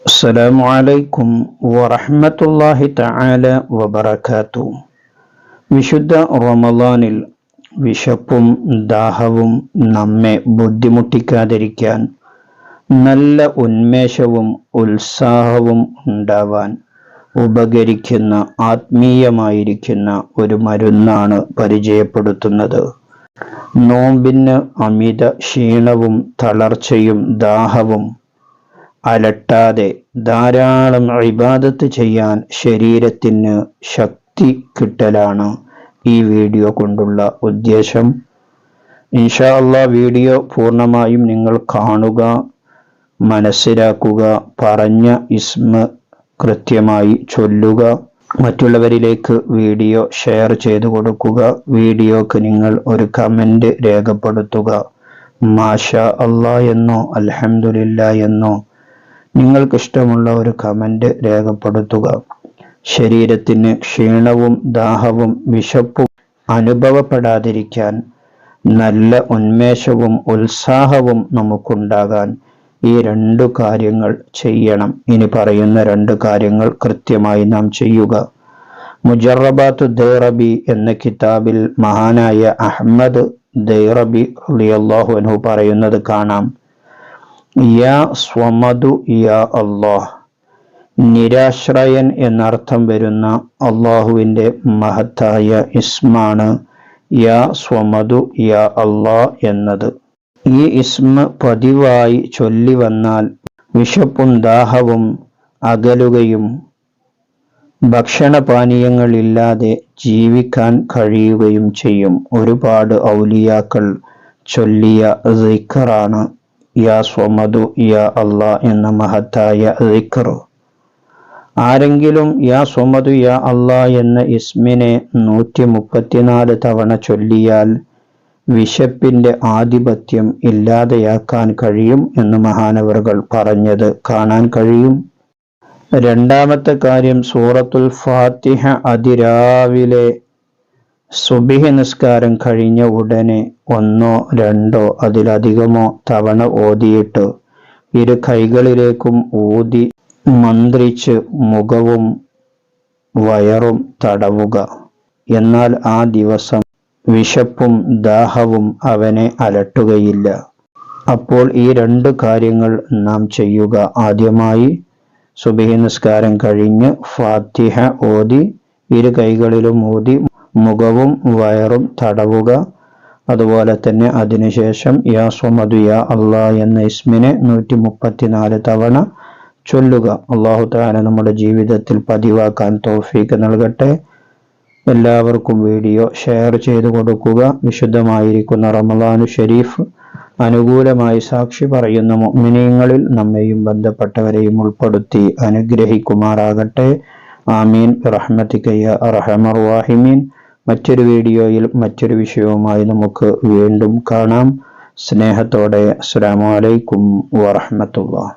അസ്സലാമു അലൈക്കും വറഹ്മത്തുള്ളാഹി തആല വബറകാതുഹു. വിശുദ്ധ റമളാനിൽ വിശപ്പും ദാഹവും നമ്മെ ബുദ്ധിമുട്ടിക്കാതിരിക്കാൻ, നല്ല ഉന്മേഷവും ഉത്സാഹവും ഉണ്ടാവാൻ ഉപകരിക്കുന്ന ആത്മീയമായിരിക്കുന്ന ഒരു മരുന്നാണ് പരിചയപ്പെടുത്തുന്നത്. നോമ്പിന് അമിത ക്ഷീണവും തളർച്ചയും ദാഹവും അലട്ടാതെ ധാരാളം ഇബാദത്ത് ചെയ്യാൻ ശരീരത്തിന് ശക്തി കിട്ടലാണ് ഈ വീഡിയോ കൊണ്ടുള്ള ഉദ്ദേശം. ഇൻഷാ അല്ലാഹ് വീഡിയോ പൂർണ്ണമായും നിങ്ങൾ കാണുക, മനസ്സിലാക്കുക, പറഞ്ഞ ഇസ്മ കൃത്യമായി ചൊല്ലുക, മറ്റുള്ളവരിലേക്ക് വീഡിയോ ഷെയർ ചെയ്തു കൊടുക്കുക. വീഡിയോക്ക് നിങ്ങൾ ഒരു കമന്റ് രേഖപ്പെടുത്തുക. മാഷാ അല്ലാഹ് എന്നോ അൽഹംദുലില്ലാ എന്നോ നിങ്ങൾക്കിഷ്ടമുള്ള ഒരു കമന്റ് രേഖപ്പെടുത്തുക. ശരീരത്തിന് ക്ഷീണവും ദാഹവും വിശപ്പും അനുഭവപ്പെടാതിരിക്കാൻ, നല്ല ഉന്മേഷവും ഉത്സാഹവും നമുക്കുണ്ടാകാൻ ഈ 2 കാര്യങ്ങൾ ചെയ്യണം. ഇനി പറയുന്ന 2 കാര്യങ്ങൾ കൃത്യമായി നാം ചെയ്യുക. മുജറബാത്തു ദൈറബി എന്ന കിതാബിൽ മഹാനായ അഹ്മദ് ദൈറബി റളിയല്ലാഹു അൻഹു പറയുന്നത് കാണാം. യാ സ്വമദു യാ അല്ലാഹ്, നിരാശ്രയൻ എന്നർത്ഥം വരുന്ന അള്ളാഹുവിൻ്റെ മഹത്തായ ഇസ്മാണ് യാ സ്വമദു യാ അല്ലാഹ് എന്നത്. ഈ ഇസ്മ പതിവായി ചൊല്ലി വന്നാൽ വിശപ്പും ദാഹവും അകലുകയും ഭക്ഷണപാനീയങ്ങളില്ലാതെ ജീവിക്കാൻ കഴിയുകയും ചെയ്യും. ഒരുപാട് ഔലിയാക്കൾ ചൊല്ലിയ സിക്റാണ് യാ സ്വമദു യാ അല്ലാഹ് എന്ന മഹത്തായ സിക്ർ. ആരെങ്കിലും യാ സ്വമദു യാ അല്ലാഹ് എന്ന ഇസ്മിനെ 134 തവണ ചൊല്ലിയാൽ വിശപ്പിന്റെ ആധിപത്യം ഇല്ലാതെയാക്കാൻ കഴിയും എന്ന് മഹാനവറുകൾ പറഞ്ഞത് കാണാൻ കഴിയും. രണ്ടാമത്തെ കാര്യം, സൂറത്തുൽ ഫാത്തിഹ അതിരാവിലെ സുബ്ഹി നിസ്കാരം കഴിഞ്ഞ ഉടനെ 1 2 അതിലധികമോ തവണ ഓതിയിട്ട് 2 കൈകളിലേക്കും ഊതി മന്ത്രിച്ച് മുഖവും വയറും തടവുക. എന്നാൽ ആ ദിവസം വിശപ്പും ദാഹവും അവനെ അലട്ടുകയില്ല. അപ്പോൾ ഈ 2 കാര്യങ്ങൾ നാം ചെയ്യുക. ആദ്യമായി സുബ്ഹി നിസ്കാരം കഴിഞ്ഞ് ഫാത്തിഹ ഓതി 2 കൈകളിലും ഊതി മുഖവും വയറും തടവുക. അതുപോലെ തന്നെ അതിനുശേഷം യാ സ്വമദു യാ അല്ലാഹ് എന്ന ഇസ്മിനെ 134 തവണ ചൊല്ലുക. അല്ലാഹു തആല നമ്മുടെ ജീവിതത്തിൽ പതിവാക്കാൻ തൗഫീഖ് നൽകട്ടെ. എല്ലാവർക്കും വീഡിയോ ഷെയർ ചെയ്തു കൊടുക്കുക. വിശുദ്ധമായിരിക്കുന്ന റമളാനു ഷരീഫ് അനുകൂലമായി സാക്ഷി പറയുന്ന മുഅ്മിനീങ്ങളിൽ നമ്മെയും ബന്ധപ്പെട്ടവരെയും ഉൾപ്പെടുത്തി അനുഗ്രഹിക്കുമാറാകട്ടെ. ആമീൻ റഹ്മതിക യാ അർഹമർ റഹീമീൻ. മറ്റൊരു വീഡിയോയിൽ മറ്റൊരു വിഷയവുമായി നമുക്ക് വീണ്ടും കാണാം. സ്നേഹത്തോടെ അസ്സലാമു അലൈക്കും വറഹ്മത്തുള്ളാഹി.